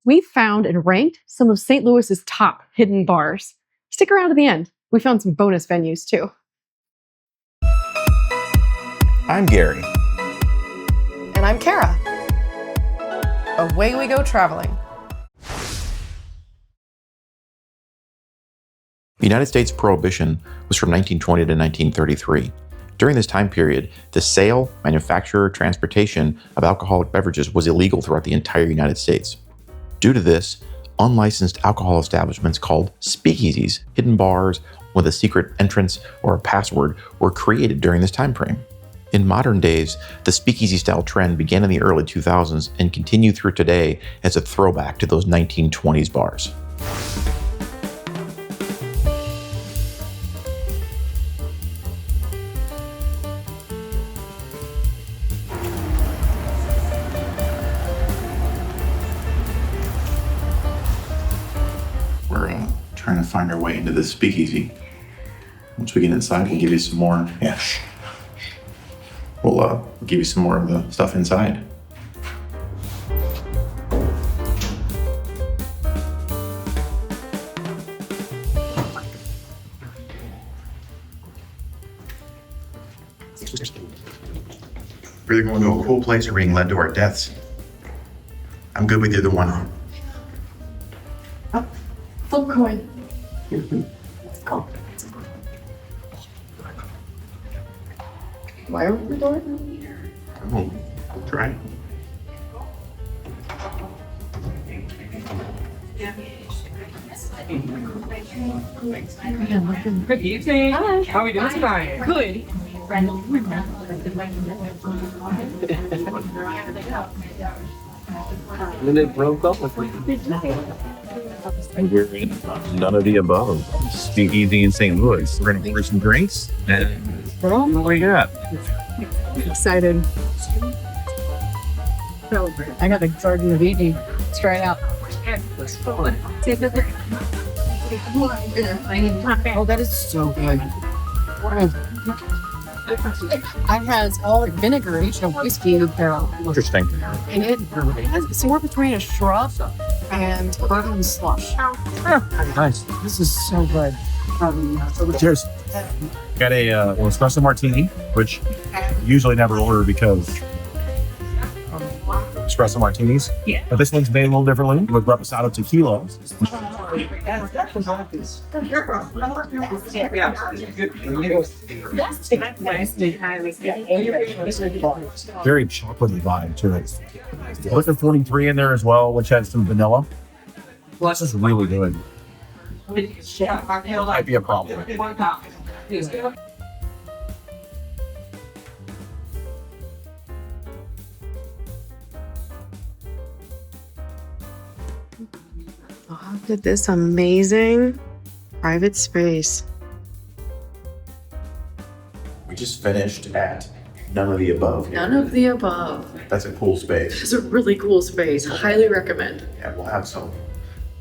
we found and ranked some of St. Louis's top hidden bars. Stick around to the end. We found some bonus venues too. I'm Gary. And I'm Kara. Away we go traveling. The United States Prohibition was from 1920 to 1933. During this time period, the sale, manufacture, transportation of alcoholic beverages was illegal throughout the entire United States. Due to this, unlicensed alcohol establishments called speakeasies, hidden bars with a secret entrance or a password, were created during this time frame. In modern days, the speakeasy style trend began in the early 2000s and continued through today as a throwback to those 1920s bars. We're trying to find our way into this speakeasy. Once we get inside, we'll give you some more. Yes. We'll give you some more of the stuff inside. We're either going to a cool place or being led to our deaths. I'm good with either one. Flip coin. Let's go. Why open the door? We'll try. Good evening. Hi. How are we doing tonight? Good. And it broke up with me. And we're in none of the above. Speakeasy in St. Louis. We're gonna order some drinks and what do you got? Excited. So, I got the Garden of Eden straight out. Oh, that is so good. It has all vinegary and whiskey barrel. Interesting. And it's somewhere between a shrub and bourbon slush. Nice. This is so good. Cheers. Got a espresso martini, which usually never order because espresso martinis. Yeah. But this one's made a little differently with reposado tequila. Very chocolatey vibe to it. Liquor 43 in there as well, which has some vanilla. Well, this is really good. Might be a problem. Look at this amazing private space. We just finished at none of the above. None of the above. That's a cool space. It's a really cool space. Highly recommend. Yeah, we'll have some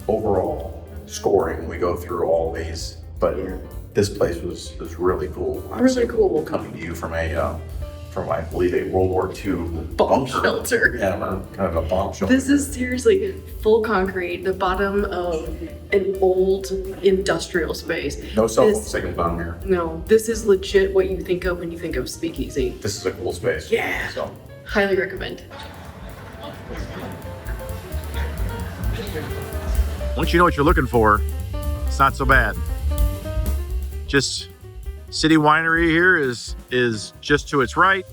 overall scoring when we go through all these. But this place was really cool. Really cool. Coming to you from I believe a World War II Bomb shelter. Yeah, kind of a bomb shelter. This is seriously full concrete, the bottom of an old industrial space. No cell phone signal down here. No, this is legit what you think of when you think of speakeasy. This is a cool space. Yeah. So. Highly recommend. Once you know what you're looking for, it's not so bad. Just City Winery here is just to its right.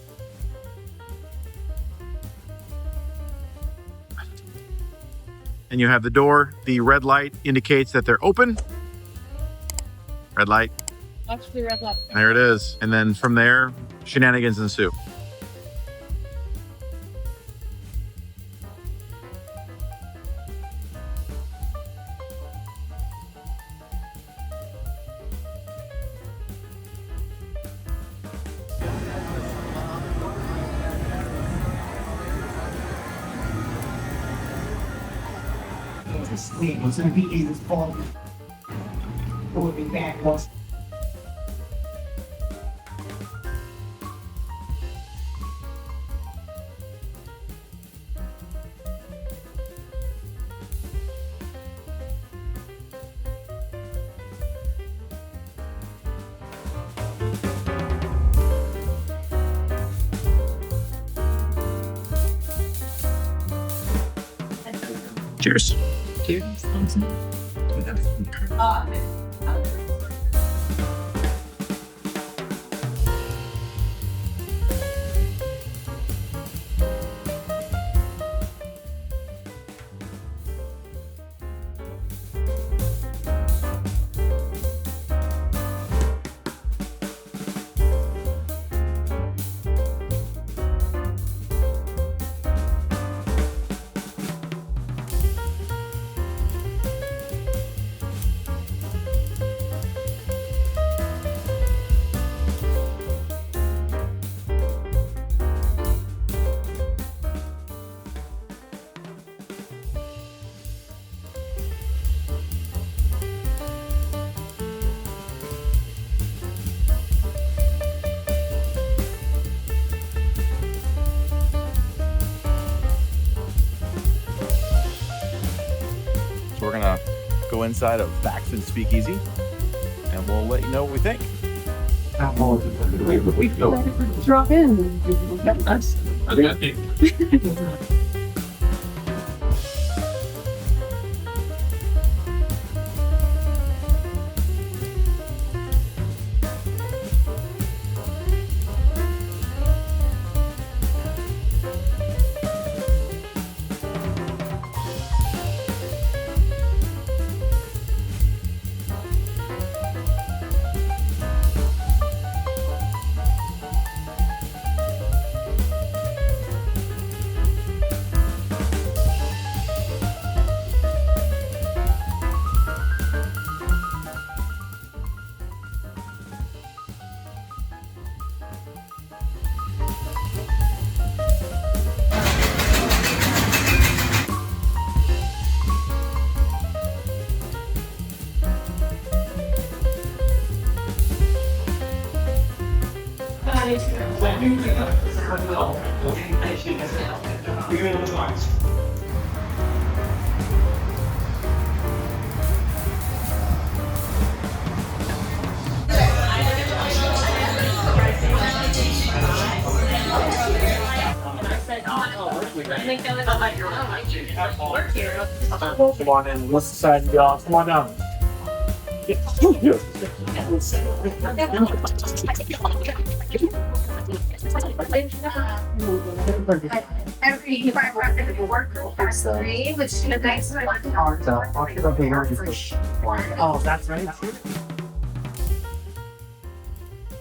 And you have the door. The red light indicates that they're open. Red light. Watch the red light. There it is. And then from there, shenanigans ensue. Was going to be in this fall. It would be bad once. Cheers. So we're gonna go inside of Thaxton Speakeasy and we'll let you know what we think. Drop in. Come on in. What's the side, y'all? Come on down. Every worker personally, which the next one. Oh, that's right. I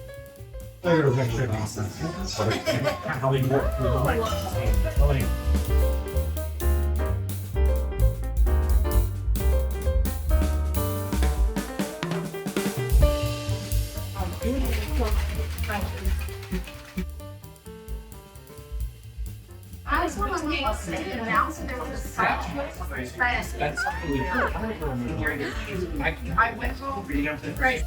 just want to announce that there was a site. I went home. Great.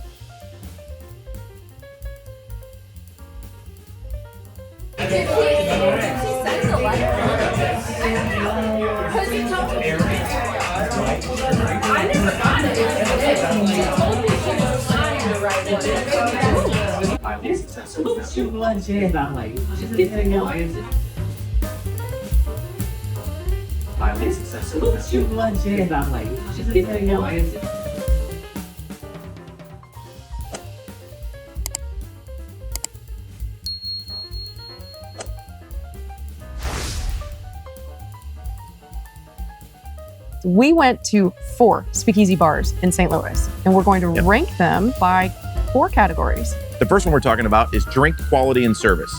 We went to 4 speakeasy bars in St. Louis, and we're going to rank them by 4 categories. The first one we're talking about is drink quality and service.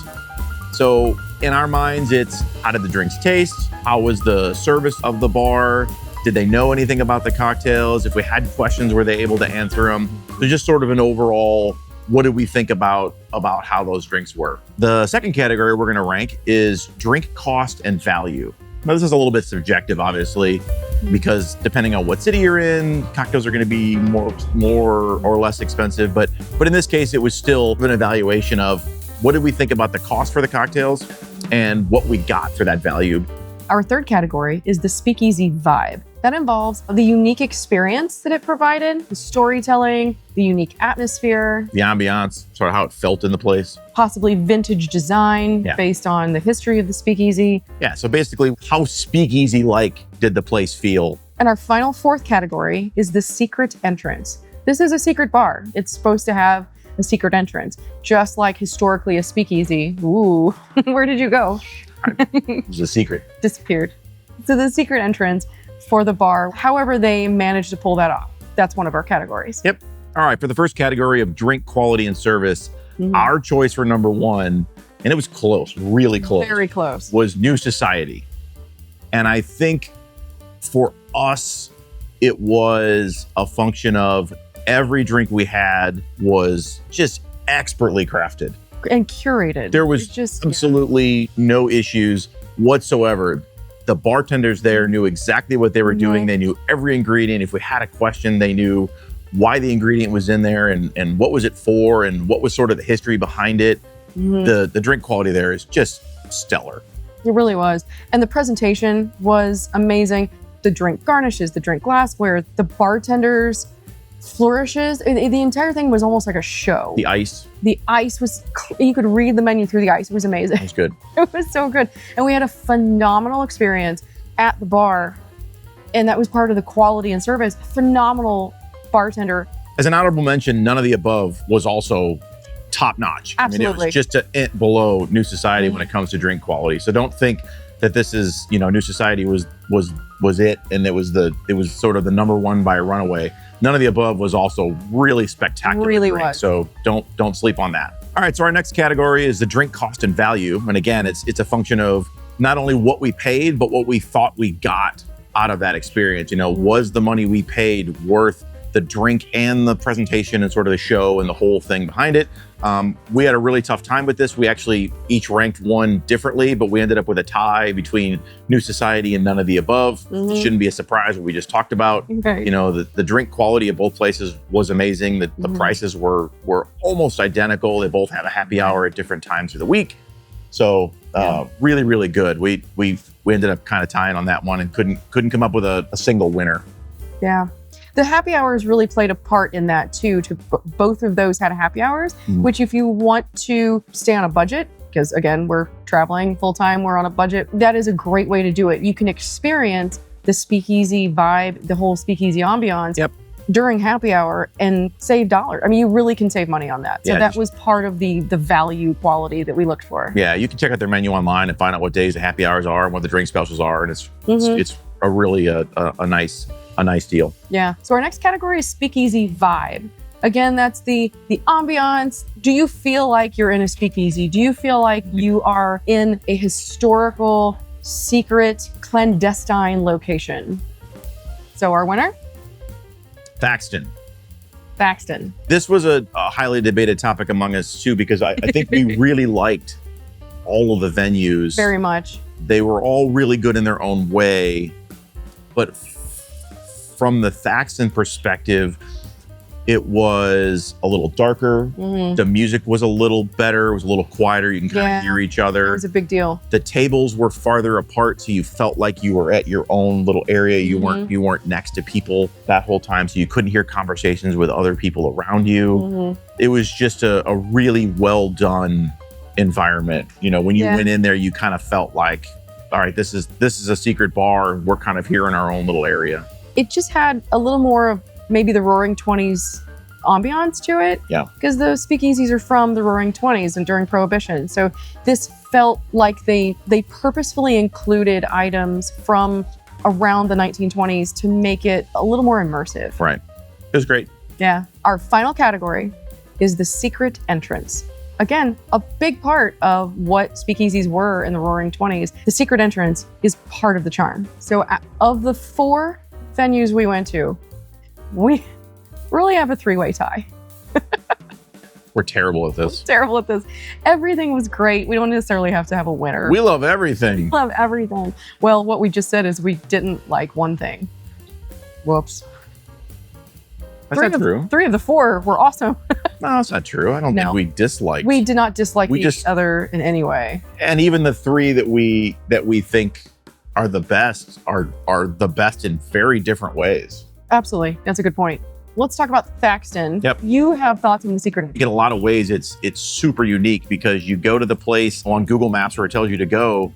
So in our minds, it's how did the drinks taste? How was the service of the bar? Did they know anything about the cocktails? If we had questions, were they able to answer them? So just sort of an overall, what did we think about how those drinks were? The second category we're gonna rank is drink cost and value. Now this is a little bit subjective, obviously, because depending on what city you're in, cocktails are gonna be more or less expensive. But in this case, it was still an evaluation of what did we think about the cost for the cocktails and what we got for that value. Our third category is the Speakeasy Vibe. That involves the unique experience that it provided, the storytelling, the unique atmosphere, The ambiance, sort of how it felt in the place. possibly vintage design Yeah. based on the history of the speakeasy. Yeah, so basically, how speakeasy-like did the place feel? And our final fourth category is the secret entrance. This is a secret bar. It's supposed to have a secret entrance, just like historically a speakeasy. Ooh, where did you go? It was a secret. Disappeared. So the secret entrance for the bar, however they managed to pull that off. That's one of our categories. Yep. All right, for the first category of drink quality and service, our choice for number one, and it was close, really close, Very close. was New Society. And I think for us, it was a function of every drink we had was just expertly crafted. And curated. There was It's just absolutely no issues whatsoever. The bartenders there knew exactly what they were doing. They knew every ingredient. If we had a question, they knew why the ingredient was in there and what was it for and what was sort of the history behind it. The drink quality there is just stellar. It really was. And the presentation was amazing. The drink garnishes, the drink glassware, the bartenders' flourishes. The entire thing was almost like a show. The ice The ice was, you could read the menu through the ice. It was amazing. was good. It was so good. And we had a phenomenal experience at the bar. And that was part of the quality and service. Phenomenal bartender. As an honorable mention, None of the Above was also top notch. I mean, it Absolutely. was just an inch below New Society when it comes to drink quality. So don't think that this is, New Society was it, and it was sort of the number one by a runaway. None of the Above was also really spectacular. Really drink, was. So don't sleep on that. All right, so our next category is the drink cost and value, and again, it's a function of not only what we paid, but what we thought we got out of that experience. Was the money we paid worth the drink and the presentation and sort of the show and the whole thing behind it? We had a really tough time with this. We actually each ranked one differently, but we ended up with a tie between New Society and None of the Above. It shouldn't be a surprise what we just talked about. Right. The drink quality of both places was amazing. The prices were almost identical. They both had a happy hour at different times of the week. So really, really good. We ended up kind of tying on that one and couldn't come up with a single winner. Yeah. The happy hours really played a part in that too. Both of those had happy hours, which if you want to stay on a budget, because again, we're traveling full time, we're on a budget, that is a great way to do it. You can experience the speakeasy vibe, the whole speakeasy ambiance during happy hour and save dollars. I mean, you really can save money on that. So Yeah, that was part of the value quality that we looked for. Yeah, you can check out their menu online and find out what days the happy hours are and what the drink specials are, and it's a really a nice deal. Yeah. So our next category is Speakeasy Vibe. Again, that's the ambiance. Do you feel like you're in a speakeasy? Do you feel like you are in a historical, secret, clandestine location? So our winner, Thaxton. Thaxton. This was a highly debated topic among us too, because I think we really liked all of the venues. Very much. They were all really good in their own way, but from the Thaxton perspective, it was a little darker. The music was a little better. It was a little quieter. You can kind of hear each It other. was a big deal. The tables were farther apart, so you felt like you were at your own little area. You weren't next to people that whole time, so you couldn't hear conversations with other people around you. It was just a really well done environment. When you went in there, you kind of felt like, all right, this is a secret bar. We're kind of here in our own little area. It just had a little more of maybe the Roaring Twenties ambiance to it. Yeah. Because those speakeasies are from the Roaring Twenties and during Prohibition. So this felt like they purposefully included items from around the 1920s to make it a little more immersive. Right. It was great. Yeah. Our final category is the secret entrance. Again, a big part of what speakeasies were in the Roaring Twenties. The secret entrance is part of the charm. So of the 4 venues we went to, we really have a 3-way tie. We're terrible at this. Terrible at this. Everything was great. We don't necessarily have to have a winner. We love everything. love everything. Well, what we just said is we didn't like one thing. Whoops. That's not true. 3 of the 4 were awesome. No, that's not true. I don't No. think we disliked. We did not dislike We each just- other in any way. And even the 3 that we think are the best are the best in very different ways. Absolutely. That's a good point. Let's talk about Thaxton. Yep. You have thoughts on the secret. In a lot of ways, it's super unique because you go to the place on Google Maps where it tells you to go,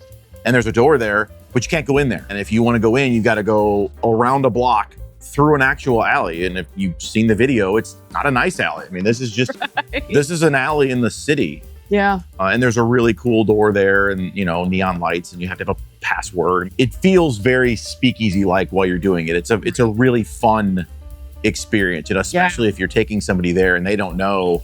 and there's a door there, but you can't go in there. And if you want to go in, you got to go around a block through an actual alley. And if you've seen the video, it's not a nice alley. I mean, this is just this is an alley in the city. Yeah. And there's a really cool door there, and neon lights, and you have to have a password. It feels very speakeasy like while you're doing it. It's a really fun experience, especially if you're taking somebody there and they don't know,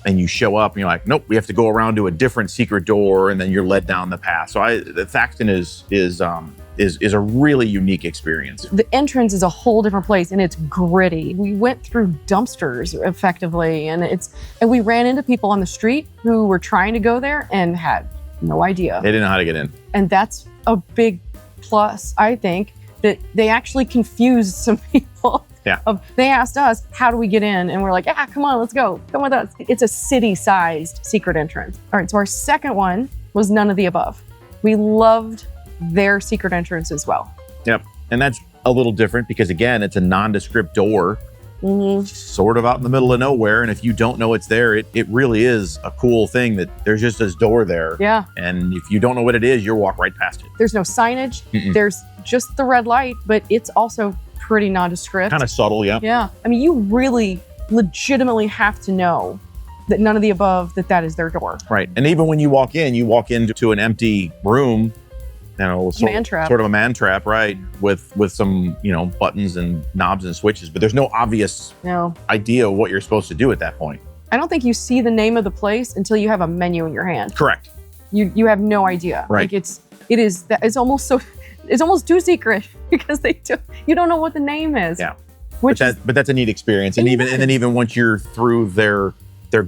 and you show up and you're like, nope, we have to go around to a different secret door, and then you're led down the path. So the Thaxton is a really unique experience. The entrance is a whole different place, and it's gritty. We went through dumpsters effectively, and we ran into people on the street who were trying to go there and had no idea. They didn't know how to get in. And that's a big plus, I think, that they actually confused some people. Yeah. They asked us, how do we get in? And we're like, come on, let's go. Come with us. It's a city-sized secret entrance. All right, so our second one was none of the above. We loved their secret entrance as well. Yep. And that's a little different because, again, it's a nondescript door, sort of out in the middle of nowhere. And if you don't know it's there, it really is a cool thing that there's just this door there. Yeah. And if you don't know what it is, you'll walk right past it. There's no signage. There's just the red light, but it's also pretty nondescript. Kind of subtle, yeah. Yeah. I mean, you really legitimately have to know that none of the above, that is their door. Right. And even when you walk into an empty room, sort of a man trap, right? With some, buttons and knobs and switches, but there's no obvious idea what you're supposed to do at that point. I don't think you see the name of the place until you have a menu in your hand. Correct. You have no idea. Right. Like it's almost too secret because you don't know what the name is. Yeah. But that's a neat experience. And even once you're through their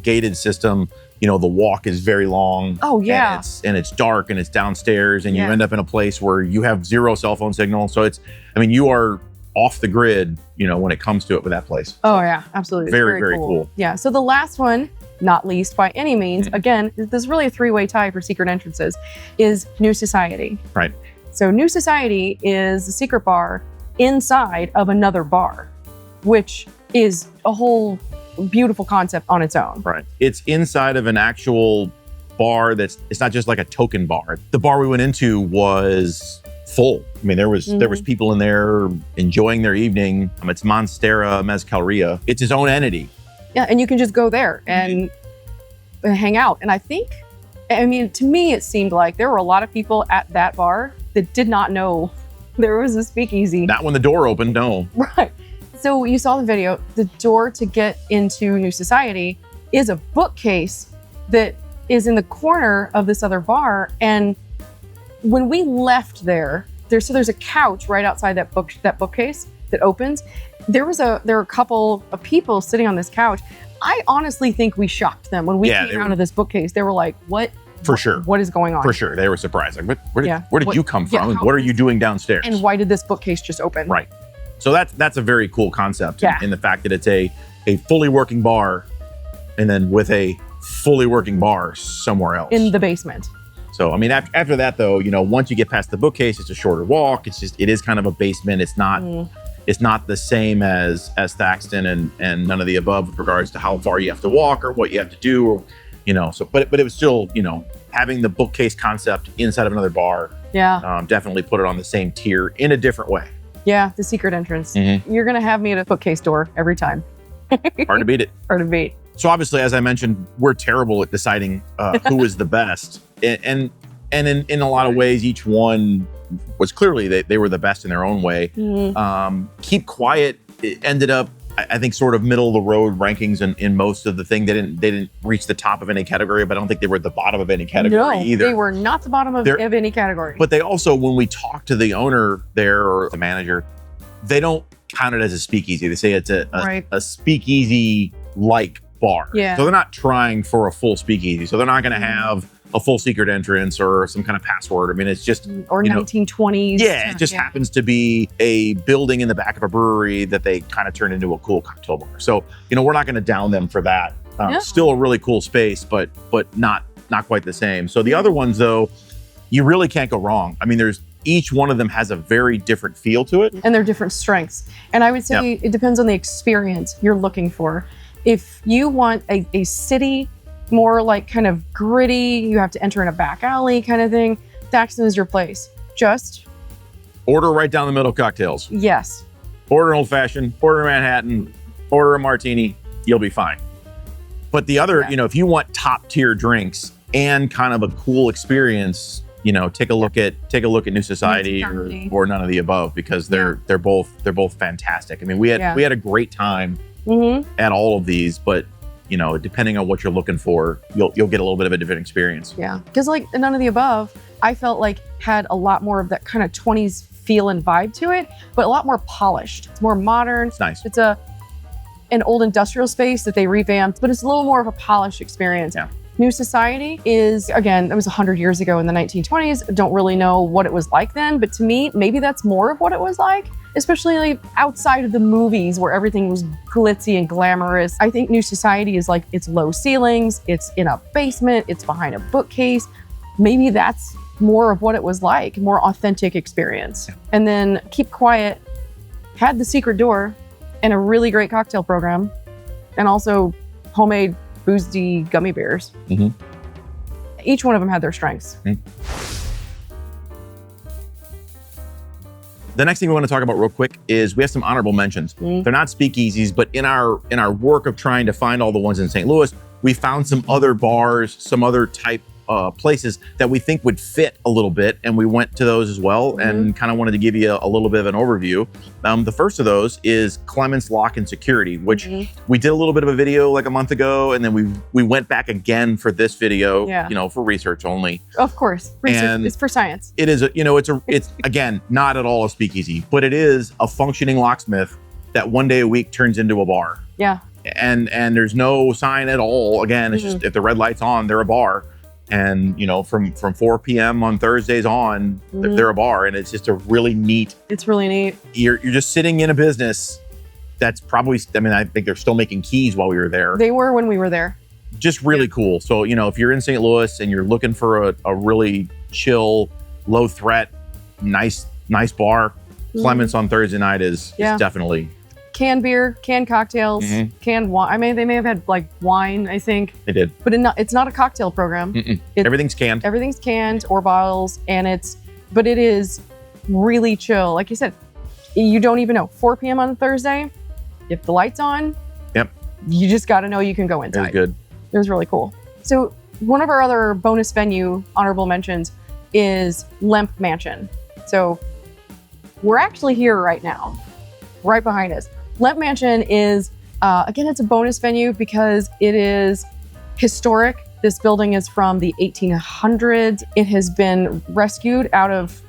gated system, the walk is very long. Oh yeah. And it's dark and it's downstairs, and you end up in a place where you have zero cell phone signal. So you are off the grid, when it comes to it with that place. Oh yeah, absolutely. Very, very cool. Yeah. So the last one, not least by any means, again, this is really a three-way tie for secret entrances, is New Society. Right. So New Society is a secret bar inside of another bar, which is a whole beautiful concept on its own. Right. It's inside of an actual bar it's not just like a token bar. The bar we went into was full. I mean, there was people in there enjoying their evening. It's Monstera Mezcalria. It's its own entity. Yeah, and you can just go there and hang out. And to me, it seemed like there were a lot of people at that bar that did not know there was a speakeasy. Not when the door opened, no. Right. So you saw the video. The door to get into New Society is a bookcase that is in the corner of this other bar. And when we left there's a couch right outside that bookcase that opens. There were a couple of people sitting on this couch. I honestly think we shocked them when we came out of this bookcase. They were like, "What?" For sure. What is going on? For sure. They were surprised. Like, where did you come from? Yeah, what are you doing downstairs? And why did this bookcase just open? Right. So that's a very cool concept in the fact that it's a fully working bar, and then with a fully working bar somewhere else. In the basement. So, after that though, once you get past the bookcase, it's a shorter walk. It is kind of a basement. It's not the same as Thaxton and none of the above with regards to how far you have to walk or what you have to do, or but it was still, having the bookcase concept inside of another bar. Yeah. Definitely put it on the same tier in a different way. Yeah, the secret entrance. You're gonna have me at a bookcase door every time. Hard to beat it. Hard to beat. So obviously, as I mentioned, we're terrible at deciding who is the best, and in a lot of ways, each one was clearly they were the best in their own way. Keep Quiet, it ended up, I think, sort of middle of the road rankings in most of the thing. They didn't reach the top of any category, but I don't think they were at the bottom of any category either. They were not the bottom of any category. But they also, when we talked to the owner there or the manager, they don't count it as a speakeasy. They say it's a speakeasy-like bar. Yeah. So they're not trying for a full speakeasy. So they're not going to have a full secret entrance or some kind of password. It's just... Or 1920s. Yeah, it just happens to be a building in the back of a brewery that they kind of turned into a cool cocktail bar. So, we're not going to down them for that. Still a really cool space, but not quite the same. So the other ones, though, you really can't go wrong. each one of them has a very different feel to it. And they're different strengths. And I would say it depends on the experience you're looking for. If you want a city, more like kind of gritty, you have to enter in a back alley kind of thing, Thaxton is your place. Just order right down the middle cocktails. yes. Order an old fashioned, order a Manhattan, order a martini, you'll be fine. But the other, you know, if you want top tier drinks and kind of a cool experience, you know, take a look at New Society or none of the above, because they're both fantastic. I mean, we had a great time at all of these, but you know, depending on what you're looking for, you'll get a little bit of a different experience. Yeah, because like none of the above, I felt like had a lot more of that kind of 20s feel and vibe to it, but a lot more polished. It's more modern. It's nice. It's an old industrial space that they revamped, but it's a little more of a polished experience. Yeah. New Society is, again, that was 100 years ago in the 1920s. Don't really know what it was like then, but to me, maybe that's more of what it was like, especially like outside of the movies where everything was glitzy and glamorous. I think New Society is like, it's low ceilings, it's in a basement, it's behind a bookcase. Maybe that's more of what it was like, more authentic experience. Yeah. And then Keep Quiet had the secret door and a really great cocktail program, and also homemade boozy gummy bears. Each one of them had their strengths. The next thing we want to talk about real quick is we have some honorable mentions. They're not speakeasies, but in our work of trying to find all the ones in St. Louis, we found some other bars, some other type places that we think would fit a little bit, and we went to those as well and kind of wanted to give you a little bit of an overview. The first of those is Clements Lock and Security, which we did a little bit of a video like a month ago, and then we went back again for this video, you know, for research only. Of course, research And is for science. It is, it's again, not at all a speakeasy, but it is a functioning locksmith that one day a week turns into a bar. Yeah. And there's no sign at all. Again, it's just if the red light's on, they're a bar. And you know, from 4 p.m. on Thursdays on, they're a bar, and it's just a really neat. It's really neat. You're just sitting in a business that's probably. I mean, I think they're still making keys while we were there. They were when we were there. Just really cool. So you know, if you're in St. Louis and you're looking for a really chill, low threat, nice bar, Clements on Thursday night is definitely. Canned beer, canned cocktails, canned wine. I mean, they may have had like wine, I think. They did. But it's not a cocktail program. Everything's canned. Everything's canned or bottles, and it is really chill. Like you said, you don't even know. 4 p.m. on Thursday, if the light's on, you just got to know you can go inside. It was good. It was really cool. So one of our other bonus venue honorable mentions is Lemp Mansion. So we're actually here right now, right behind us. Lemp Mansion is, again, it's a bonus venue because it is historic. This building is from the 1800s. It has been rescued out of,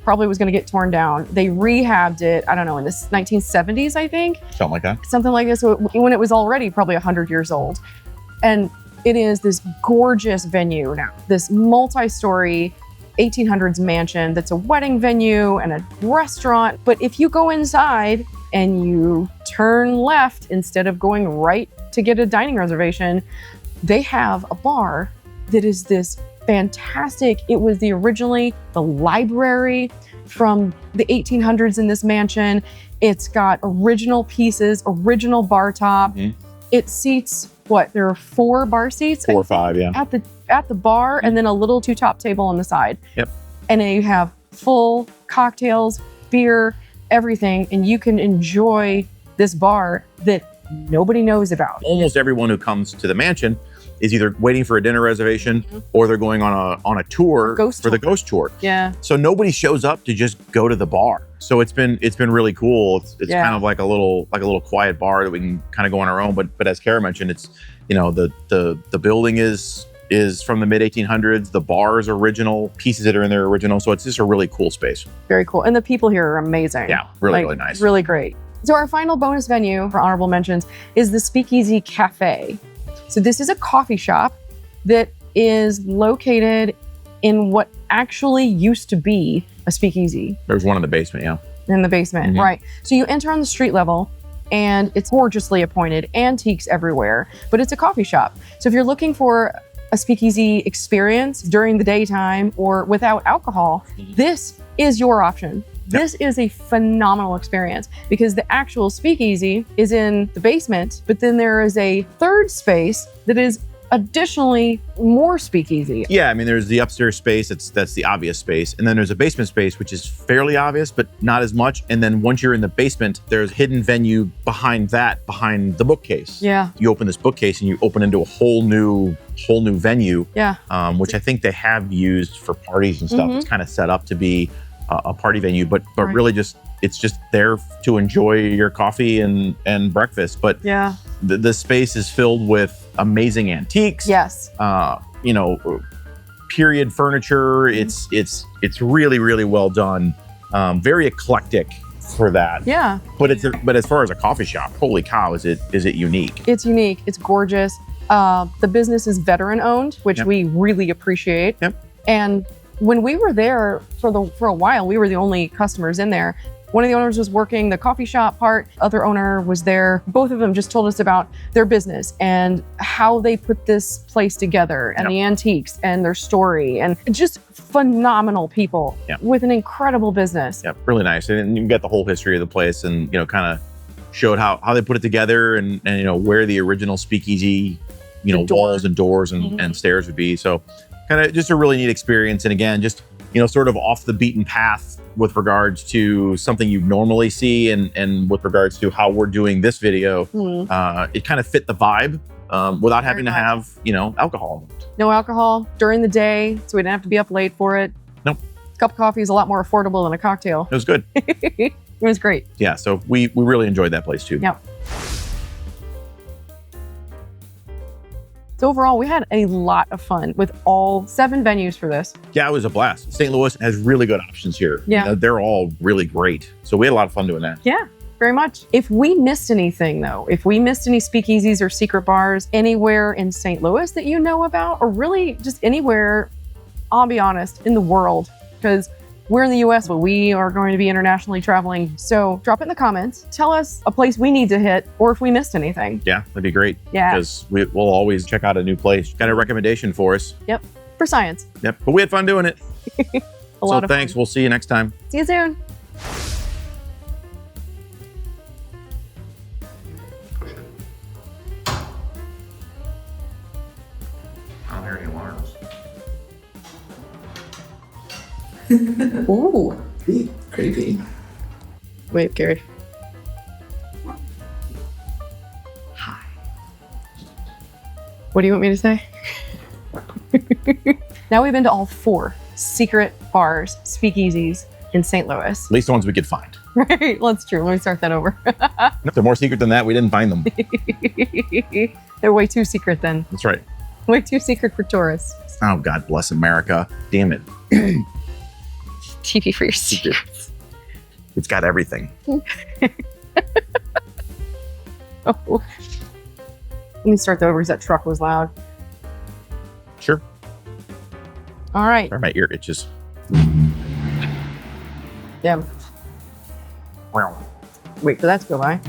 probably was going to get torn down. They rehabbed it, I don't know, in the 1970s, I think. Something like that. Something like this, when it was already probably 100 years old. And it is this gorgeous venue now, this multi-story 1800s mansion that's a wedding venue and a restaurant. But if you go inside and you turn left instead of going right to get a dining reservation, they have a bar that is this fantastic. It was originally the library from the 1800s in this mansion. It's got original pieces, original bar top. It seats, there are 4 bar seats? 4 or 5, yeah. At the bar, and then a little 2-top table on the side. Yep. And then you have full cocktails, beer, everything, and you can enjoy this bar that nobody knows about. Almost everyone who comes to the mansion is either waiting for a dinner reservation or they're going on a tour for the ghost tour. Yeah. So nobody shows up to just go to the bar. So it's been really cool. It's kind of like a little quiet bar that we can kind of go on our own. But as Kara mentioned, it's, you know, the building is from the mid 1800s. The bar is original, pieces that are in there are original. So it's just a really cool space. Very cool. And the people here are amazing. Yeah, really nice. Really great. So our final bonus venue for honorable mentions is the Speakeasy Cafe. So this is a coffee shop that is located in what actually used to be a speakeasy. There's one in the basement, yeah. In the basement, right. So you enter on the street level and it's gorgeously appointed, antiques everywhere, but it's a coffee shop. So if you're looking for a speakeasy experience during the daytime or without alcohol, this is your option. This is a phenomenal experience because the actual speakeasy is in the basement, but then there is a third space that is additionally more speakeasy. Yeah, I mean, there's the upstairs space, that's the obvious space. And then there's a basement space, which is fairly obvious, but not as much. And then once you're in the basement, there's a hidden venue behind the bookcase. Yeah. You open this bookcase and you open into a whole new venue. Yeah. Which I think they have used for parties and stuff. It's kind of set up to be a party venue, but Right. really it's just there to enjoy your coffee and breakfast. But Yeah. the space is filled with amazing antiques. Yes. You know, period furniture. It's really, really well done. Very eclectic for that. Yeah. But as far as a coffee shop, holy cow, is it unique? It's unique. It's gorgeous. The business is veteran owned, which Yep. we really appreciate. Yep. And when we were there for a while, we were the only customers in there. One of the owners was working the coffee shop part. Other owner was there. Both of them just told us about their business and how they put this place together and Yep. the antiques and their story and just phenomenal people Yep. with an incredible business. Yeah, really nice. And you get the whole history of the place and, kind of showed how they put it together and where the original speakeasy, The door. walls and doors and stairs would be. So kind of just a really neat experience. And again, just, sort of off the beaten path with regards to something you normally see and with regards to how we're doing this video. It kind of fit the vibe without having to much. have, alcohol. No alcohol during the day, so we didn't have to be up late for it. Nope. A cup of coffee is a lot more affordable than a cocktail. It was good. It was great. Yeah, so we really enjoyed that place too. Yeah. So overall, we had a lot of fun with all 7 venues for this. Yeah, it was a blast. St. Louis has really good options here. Yeah. They're all really great. So we had a lot of fun doing that. Yeah, very much. If we missed anything though, if we missed any speakeasies or secret bars anywhere in St. Louis that you know about, or really just anywhere, I'll be honest, in the world, because we're in the U.S., but we are going to be internationally traveling. So drop it in the comments. Tell us a place we need to hit or if we missed anything. Yeah, that'd be great. Yeah. Because we'll always check out a new place. Got a recommendation for us. Yep, for science. Yep. But we had fun doing it. A lot of thanks. fun. We'll see you next time. See you soon. I don't hear any alarms. Ooh. Creepy. Wait, Gary. What do you want me to say? Now we've been to all 4 secret bars, speakeasies in St. Louis. At least the ones we could find. Right, that's true. Let me start that over. If they're more secret than that, we didn't find them. They're way too secret then. That's right. Way too secret for tourists. Oh, God bless America. Damn it. TV for your secrets. It's got everything. Oh. Let me start that over because that truck was loud. Sure. All right. Or my ear itches. Yeah. Wait for that to go by.